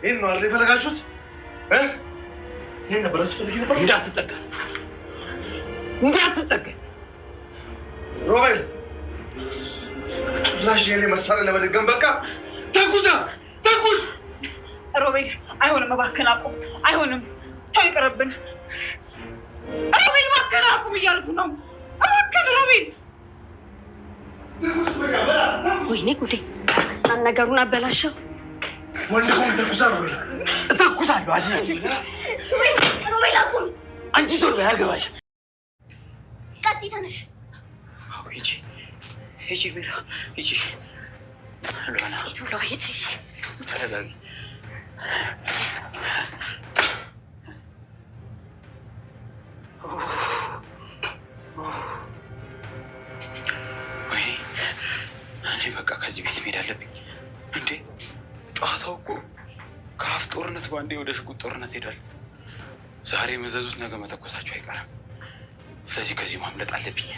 ይሄን ነው አይደል የፈለጋችሁት? ይሄን ነበር አስፈልጊ ነበር። እንዳትጠጋ ሮቤል፣ ላሽ የኔ መሳሪያ ለመደገም በቃ ተኩስ። ሮቤል አይሆንም፣ እባክህን አቁም። አይሆንም፣ ተው ይቅርብን። ሮቤል እባክህን አቁም እያልኩ ነው። እባክህን ሮቤል። ወይኔ ጉዴ! አስናን ነገሩን አበላሸው። ወንድ ቆም ተኩሳ። ሮቤል እተኩሳለሁ። ሮቤል አቁም። አንቺ ዞር በይ፣ አያገባሽም። ቀጥይ፣ ተነሽ። ሂጂ ሚራ፣ ሂጂ። ሉሃና ሂጂ፣ ተረጋጊ። እኔ በቃ ከዚህ ቤት መሄድ አለብኝ። እንዴ ጨዋታው እኮ ከአፍ ጦርነት በአንዴ ወደ ሽጉጥ ጦርነት ሄዷል። ዛሬ መዘዙት ነገ መተኮሳቸው አይቀርም። ስለዚህ ከዚህ ማምለጥ አለብኝ።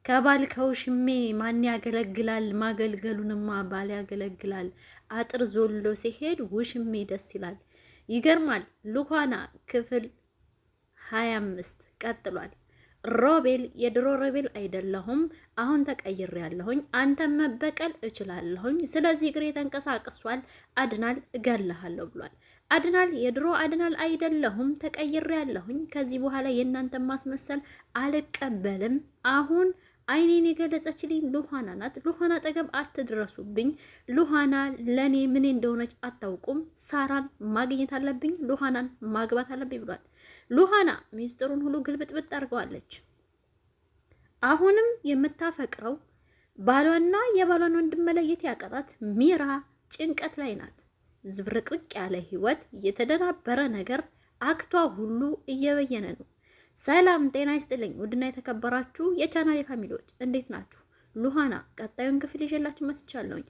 ከባል ከውሽሜ ማን ያገለግላል? ማገልገሉንማ ባል ያገለግላል። አጥር ዞሎ ሲሄድ ውሽሜ ደስ ይላል። ይገርማል። ሉሃና ክፍል 25 ቀጥሏል። ሮቤል የድሮ ሮቤል አይደለሁም፣ አሁን ተቀይሬያለሁኝ። አንተን መበቀል እችላለሁኝ። ስለዚህ እግሬ ተንቀሳቅሷል። አድናል እገልሃለሁ ብሏል። አድናል የድሮ አድናል አይደለሁም፣ ተቀይሬያለሁኝ። ከዚህ በኋላ የእናንተን ማስመሰል አልቀበልም። አሁን አይኔን የገለጸችልኝ ሉሃና ናት። ሉሃና አጠገብ አትድረሱብኝ። ሉሃና ለኔ ምን እንደሆነች አታውቁም። ሳራን ማግኘት አለብኝ፣ ሉሃናን ማግባት አለብኝ ብሏል። ሉሃና ሚስጥሩን ሁሉ ግልብጥብጥ አድርገዋለች። አሁንም የምታፈቅረው ባሏና የባሏን ወንድም መለየት ያቀጣት ሚራ ጭንቀት ላይ ናት። ዝብርቅርቅ ያለ ህይወት፣ የተደናበረ ነገር፣ አክቷ ሁሉ እየበየነ ነው። ሰላም ጤና ይስጥልኝ ውድና የተከበራችሁ የቻናሌ ፋሚሊዎች እንዴት ናችሁ? ሉሃና ቀጣዩን ክፍል ይዤላችሁ መጥቻለሁኝ።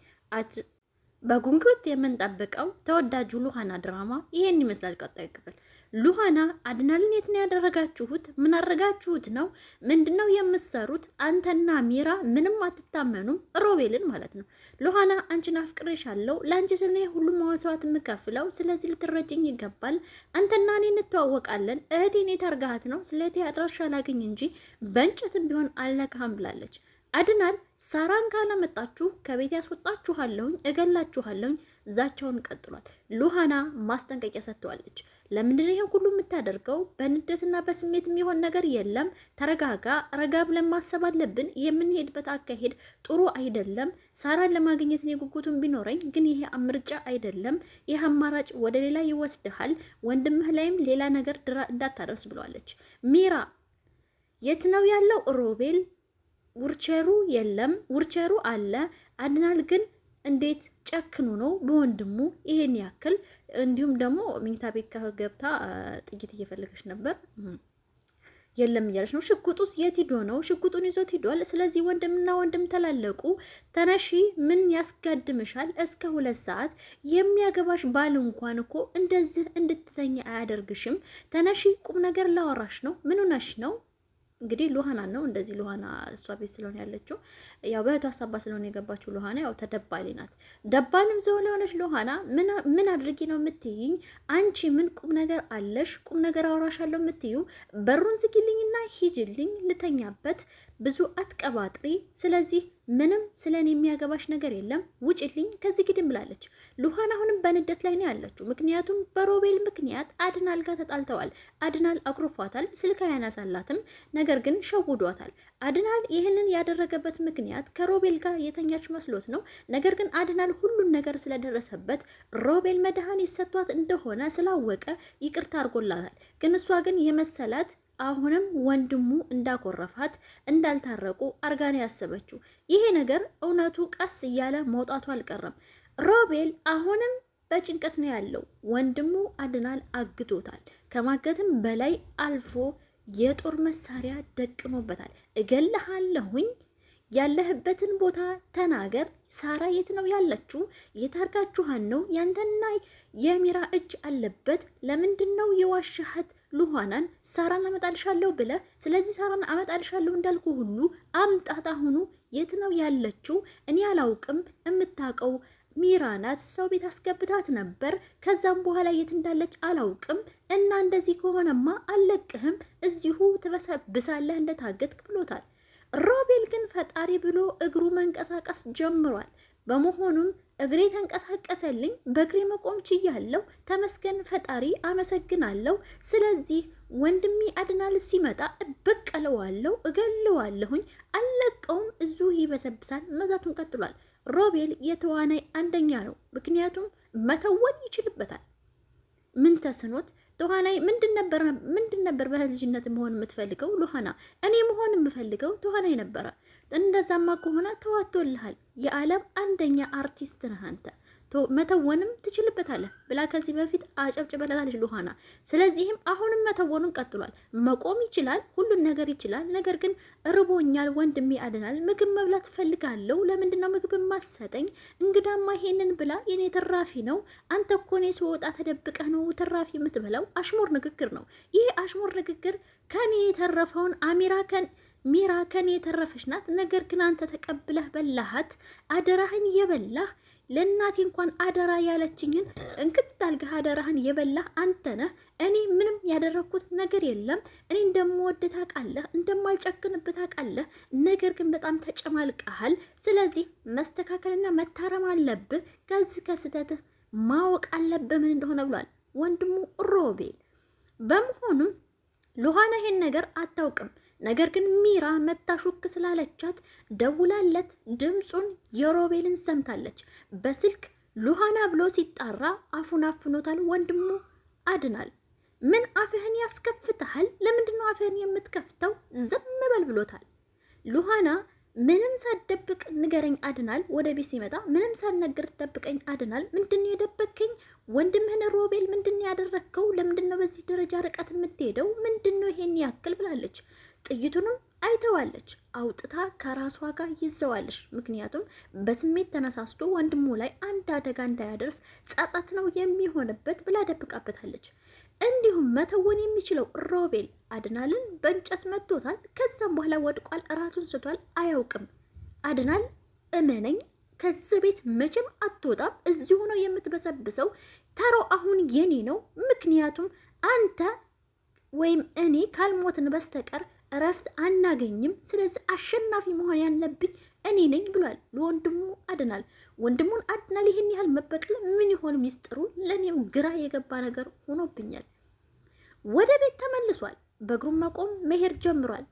በጉንጉት የምንጠብቀው ተወዳጁ ሉሃና ድራማ ይሄን ይመስላል። ቀጣዩ ክፍል ሉሃና አድናልን የት ነው ያደረጋችሁት? ምን አደረጋችሁት ነው? ምንድነው የምትሰሩት? አንተና ሚራ ምንም አትታመኑም። ሮቤልን ማለት ነው። ሉሃና አንቺን አፍቅሬሻለሁ፣ ለአንቺ ስለ ሁሉም መዋዕት የምከፍለው፣ ስለዚህ ልትረጅኝ ይገባል። አንተና እኔ እንተዋወቃለን። እህቴን የት አድርጋሃት ነው? ስለ እህቴ አድራሻ ላገኝ እንጂ በእንጨትም ቢሆን አልነካህም ብላለች። አድናል ሳራን ካላመጣችሁ ከቤት ያስወጣችኋለሁኝ፣ እገላችኋለሁኝ ዛቻውን ቀጥሏል። ሉሃና ማስጠንቀቂያ ሰጥተዋለች። ለምንድን ይሄን ሁሉ የምታደርገው? በንደትና በስሜት የሚሆን ነገር የለም። ተረጋጋ፣ ረጋ ብለን ማሰብ አለብን። የምንሄድበት አካሄድ ጥሩ አይደለም። ሳራን ለማግኘት እኔ ጉጉቱን ቢኖረኝ ግን ይሄ ምርጫ አይደለም። ይህ አማራጭ ወደ ሌላ ይወስድሃል። ወንድምህ ላይም ሌላ ነገር እንዳታደርስ ብለዋለች። ሚራ የት ነው ያለው? ሮቤል ውርቸሩ የለም፣ ውርቸሩ አለ። አድናል ግን እንዴት ጨክኑ ነው በወንድሙ ይሄን ያክል? እንዲሁም ደግሞ መኝታ ቤት ገብታ ጥይት እየፈለገች ነበር፣ የለም እያለች ነው። ሽጉጡስ የት ሂዶ ነው? ሽጉጡን ይዞት ሂዷል። ስለዚህ ወንድምና ወንድም ተላለቁ። ተነሺ፣ ምን ያስጋድምሻል? እስከ 2 ሰዓት የሚያገባሽ ባል እንኳን እኮ እንደዚህ እንድትተኛ አያደርግሽም። ተነሺ፣ ቁም ነገር ላወራሽ ነው። ምን ሆነሽ ነው? እንግዲህ ሉሃና ነው እንደዚህ። ሉሃና እሷ ቤት ስለሆነ ያለችው ያው በእህቷ ሀሳባ ስለሆነ የገባችው ሉሃና ያው ተደባሊ ናት። ደባልም ዘው ሆነች ሉሃና ምን አድርጊ ነው የምትይኝ? አንቺ ምን ቁም ነገር አለሽ? ቁም ነገር አውራሻለሁ የምትዩ? በሩን ዝጊልኝና ሂጅልኝ ልተኛበት። ብዙ አትቀባጥሪ። ስለዚህ ምንም ስለኔ የሚያገባሽ ነገር የለም፣ ውጭልኝ ከዚህ ግድም ብላለች። ሉሃና አሁንም በንደት ላይ ነው ያለችው። ምክንያቱም በሮቤል ምክንያት አድናል ጋር ተጣልተዋል። አድናል አኩርፏታል፣ ስልክ አያነሳላትም። ነገር ግን ሸውዷታል። አድናል ይህንን ያደረገበት ምክንያት ከሮቤል ጋር የተኛች መስሎት ነው። ነገር ግን አድናል ሁሉን ነገር ስለደረሰበት ሮቤል መድኃኒት ሰጥቷት እንደሆነ ስላወቀ ይቅርታ አድርጎላታል። ግን እሷ ግን የመሰላት አሁንም ወንድሙ እንዳኮረፋት እንዳልታረቁ አርጋን ያሰበችው። ይሄ ነገር እውነቱ ቀስ እያለ መውጣቱ አልቀረም። ሮቤል አሁንም በጭንቀት ነው ያለው። ወንድሙ አድናል አግቶታል። ከማገትም በላይ አልፎ የጦር መሳሪያ ደቅኖበታል። እገልሃለሁኝ፣ ያለህበትን ቦታ ተናገር። ሳራ የት ነው ያለችው? የታርጋችኋን ነው? ያንተና የሚራ እጅ አለበት። ለምንድን ነው የዋሻሃት? ሉሃናን ሳራን አመጣልሻለሁ ብለ ስለዚህ ሳራን አመጣልሻለሁ እንዳልኩ ሁሉ አምጣት። አሁኑ የት ነው ያለችው? እኔ አላውቅም። የምታውቀው ሚራ ናት። ሰው ቤት አስገብታት ነበር። ከዛም በኋላ የት እንዳለች አላውቅም። እና እንደዚህ ከሆነማ አልለቅህም፣ እዚሁ ትበሰብሳለህ እንደታገትክ ብሎታል። ሮቤል ግን ፈጣሪ ብሎ እግሩ መንቀሳቀስ ጀምሯል። በመሆኑም እግሬ ተንቀሳቀሰልኝ፣ በእግሬ መቆም ችያለሁ፣ ተመስገን ፈጣሪ አመሰግናለሁ። ስለዚህ ወንድሜ አድናል ሲመጣ እበቀለዋለሁ፣ እገለዋለሁኝ፣ አልለቀውም፣ እዚሁ ይበሰብሳል። መዛቱን ቀጥሏል። ሮቤል የተዋናይ አንደኛ ነው፣ ምክንያቱም መተወን ይችልበታል። ምን ተስኖት ተዋናይ ምንድን ነበር በልጅነት መሆን የምትፈልገው? ሉሃና እኔ መሆን የምፈልገው ተዋናይ ነበረ። እንደዛማ ከሆነ ተዋቶልሃል። የዓለም አንደኛ አርቲስት ነህ አንተ፣ መተወንም ትችልበታለህ ብላ ከዚህ በፊት አጨብጭበላታለች ሉሃና። ስለዚህም አሁንም መተወኑን ቀጥሏል። መቆም ይችላል፣ ሁሉን ነገር ይችላል። ነገር ግን እርቦኛል ወንድሜ አድናል፣ ምግብ መብላት ፈልጋለሁ። ለምንድነው ምግብ ማሰጠኝ? እንግዳማ ይሄንን ብላ የኔ ተራፊ ነው። አንተ እኮ እኔ ስወጣ ተደብቀህ ነው ተራፊ የምትበላው። አሽሙር ንግግር ነው ይሄ። አሽሙር ንግግር ከኔ የተረፈውን ሚራ ከኔ የተረፈች ናት። ነገር ግን አንተ ተቀብለህ በላሃት። አደራህን የበላህ ለእናቴ እንኳን አደራ ያለችኝን እንክት አልገህ አደራህን የበላህ አንተ ነህ። እኔ ምንም ያደረኩት ነገር የለም። እኔ እንደምወድ ታውቃለህ፣ እንደማልጨክንበት ታውቃለህ። ነገር ግን በጣም ተጨማልቀሃል። ስለዚህ መስተካከልና መታረም አለብህ። ከዚህ ከስተትህ ማወቅ አለብህ ምን እንደሆነ ብሏል ወንድሙ ሮቤል። በመሆኑም ሉሃና ይሄን ነገር አታውቅም። ነገር ግን ሚራ መታሹክ ስላለቻት ደውላለት ድምፁን የሮቤልን ሰምታለች። በስልክ ሉሃና ብሎ ሲጣራ አፉን አፍኖታል ወንድሙ አድናል። ምን አፍህን ያስከፍተሃል? ለምንድነው አፍህን የምትከፍተው? ዝም በል ብሎታል። ሉሃና ምንም ሳትደብቅ ንገረኝ አድናል። ወደ ቤት ሲመጣ ምንም ሳትነግር ደብቀኝ አድናል። ምንድነው የደበከኝ? ወንድምህን ሮቤል ምንድነው ያደረከው? ለምንድነው በዚህ ደረጃ ርቀት የምትሄደው? ምንድነው ይሄን ያክል ብላለች። ጥይቱንም አይተዋለች። አውጥታ ከራሷ ጋር ይዘዋለች። ምክንያቱም በስሜት ተነሳስቶ ወንድሙ ላይ አንድ አደጋ እንዳያደርስ ጸጸት ነው የሚሆንበት ብላ ደብቃበታለች። እንዲሁም መተወን የሚችለው ሮቤል አድናልን በእንጨት መቶታል። ከዛም በኋላ ወድቋል፣ ራሱን ስቷል። አያውቅም። አድናል እመነኝ፣ ከዚህ ቤት መቼም አትወጣም፣ እዚሁ ነው የምትበሰብሰው። ተራው አሁን የኔ ነው። ምክንያቱም አንተ ወይም እኔ ካልሞትን በስተቀር እረፍት አናገኝም። ስለዚህ አሸናፊ መሆን ያለብኝ እኔ ነኝ ብሏል ለወንድሙ አድናል። ወንድሙን አድናል ይህን ያህል መበቀል ምን ይሆን ሚስጥሩ? ለእኔም ግራ የገባ ነገር ሆኖብኛል። ወደ ቤት ተመልሷል። በእግሩም መቆም መሄድ ጀምሯል።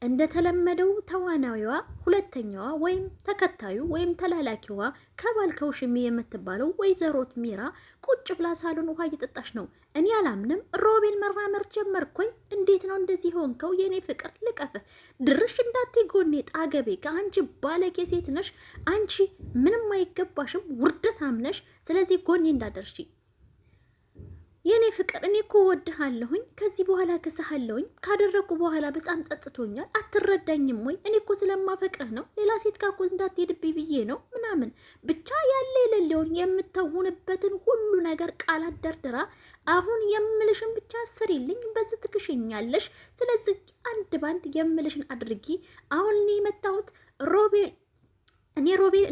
እንደተለመደው ተዋናዊዋ ሁለተኛዋ ወይም ተከታዩ ወይም ተላላኪዋ ከባልከው ሽሜ የምትባለው ወይዘሮት ሚራ ቁጭ ብላ ሳሎን ውሃ እየጠጣች ነው። እኔ አላምንም። ሮቤል መራመር ጀመርኩኝ። እንዴት ነው እንደዚህ ሆንከው? የኔ ፍቅር ልቀፍህ ድርሽ እንዳትይ ጎኔ ጣገቤ። ከአንቺ ባለጌ ሴት ነሽ። አንቺ ምንም አይገባሽም፣ ውርደታም ነሽ። ስለዚህ ጎኔ እንዳደርሺ የኔ ፍቅር። እኔ እኮ ወድሃለሁኝ። ከዚህ በኋላ ከሳሃለሁኝ ካደረኩ በኋላ በጣም ጠጥቶኛል። አትረዳኝም ወይ? እኔ እኮ ስለማፈቅርህ ነው። ሌላ ሴት ጋር እኮ እንዳትሄድብኝ ብዬ ነው ምናምን ብቻ ያለ የሌለውን የምታውንበትን ሁሉ ነገር ቃላት ደርድራ አሁን የምልሽን ብቻ አስሪልኝ፣ በዚህ ትክሽኛለሽ። ስለዚህ አንድ ባንድ የምልሽን አድርጊ። አሁን እኔ የመታሁት ሮቤል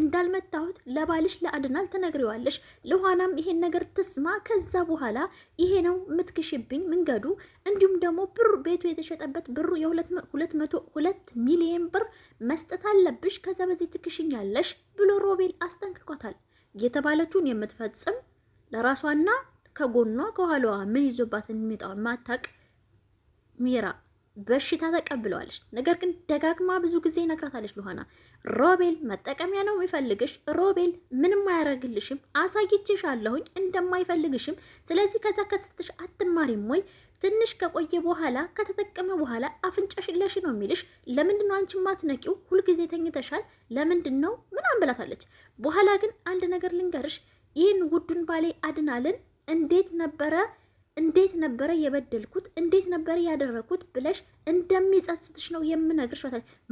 እንዳልመታሁት ለባልሽ ለአድናል ተነግሪዋለሽ። ለኋናም ይሄን ነገር ትስማ። ከዛ በኋላ ይሄ ነው የምትክሽብኝ መንገዱ። እንዲሁም ደግሞ ብር ቤቱ የተሸጠበት ብሩ የ202 ሚሊዮን ብር መስጠት አለብሽ። ከዛ በዚህ ትክሽኛለሽ ብሎ ሮቤል አስጠንቅቋታል። የተባለችውን የምትፈጽም ለራሷና ከጎኗ ከኋላዋ ምን ይዞባት የሚመጣው ማታቅ ሚራ በሽታ ተቀብለዋለች። ነገር ግን ደጋግማ ብዙ ጊዜ ነግራታለች ሉሃና። ሮቤል መጠቀሚያ ነው የሚፈልግሽ። ሮቤል ምንም አያደርግልሽም። አሳይቼሻለሁኝ እንደማይፈልግሽም። ስለዚህ ከዛ ከስትሽ አትማሪም ወይ? ትንሽ ከቆየ በኋላ ከተጠቀመ በኋላ አፍንጫሽ ለሽ ነው የሚልሽ። ለምንድነው አንቺ ማትነቂው? ሁልጊዜ ተኝተሻል። ለምንድነው ምናምን ብላታለች። በኋላ ግን አንድ ነገር ልንገርሽ፣ ይህን ውዱን ባሌ አድናልን እንዴት ነበረ እንዴት ነበረ የበደልኩት እንዴት ነበረ ያደረኩት ብለሽ እንደሚጸጽትሽ ነው የምነግርሽ።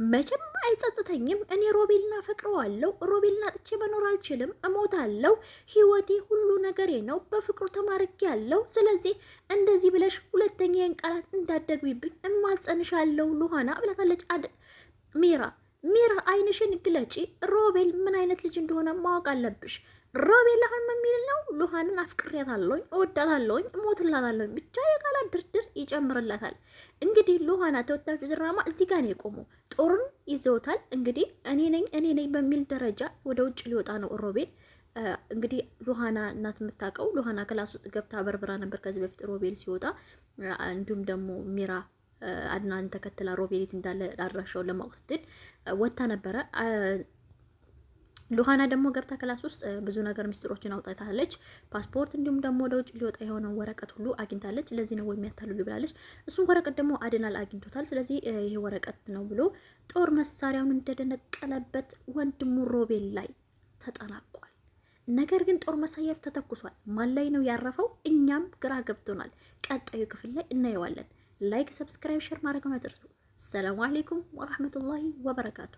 መቼም አይጸጽተኝም። እኔ ሮቤልን አፈቅረዋለሁ። ሮቤልን አጥቼ መኖር አልችልም። እሞታለሁ። ህይወቴ ሁሉ ነገሬ ነው። በፍቅሩ ተማርኬያለሁ። ስለዚህ እንደዚህ ብለሽ ሁለተኛ ቃላት እንዳትደግሚብኝ እማጸንሻለሁ ሉሃና ብላታለች ሚራ አይንሽን ግለጪ። ሮቤል ምን አይነት ልጅ እንደሆነ ማወቅ አለብሽ። ሮቤል አሁን የሚል ነው ሉሃንን አፍቅሬያታለሁኝ፣ እወዳታለሁኝ፣ እሞትላታለሁኝ ብቻ የቃላት ድርድር ይጨምርላታል። እንግዲህ ሉሃና ተወዳጁ ድራማ እዚህ ጋር ነው የቆመው። ጦርን ይዘውታል። እንግዲህ እኔ ነኝ በሚል ደረጃ ወደ ውጭ ሊወጣ ነው ሮቤል። እንግዲህ ሉሃና እናት የምታውቀው ሉሃና ክላስ ውስጥ ገብታ በርብራ ነበር ከዚህ በፊት ሮቤል ሲወጣ። እንዲሁም ደግሞ ሚራ አድናን ተከትላ ሮቤል እንዳለ አድራሻውን ለማወቅ ስትል ወጥታ ነበረ። ሉሃና ደግሞ ገብታ ክላስ ውስጥ ብዙ ነገር ሚስጥሮችን አውጣታለች። ፓስፖርት እንዲሁም ደግሞ ወደ ውጭ ሊወጣ የሆነው ወረቀት ሁሉ አግኝታለች። ለዚህ ነው የሚያታልሉ ብላለች። እሱን ወረቀት ደግሞ አድናል አግኝቶታል። ስለዚህ ይሄ ወረቀት ነው ብሎ ጦር መሳሪያውን እንደደነቀለበት ወንድሙ ሮቤል ላይ ተጠናቋል። ነገር ግን ጦር መሳሪያው ተተኩሷል። ማን ላይ ነው ያረፈው? እኛም ግራ ገብቶናል። ቀጣዩ ክፍል ላይ እናየዋለን። ላይክ፣ ሰብስክራይብ፣ ሼር ማድረግ ነው አትርሱ። ሰላም አለይኩም ወራህመቱላሂ ወበረካቱ።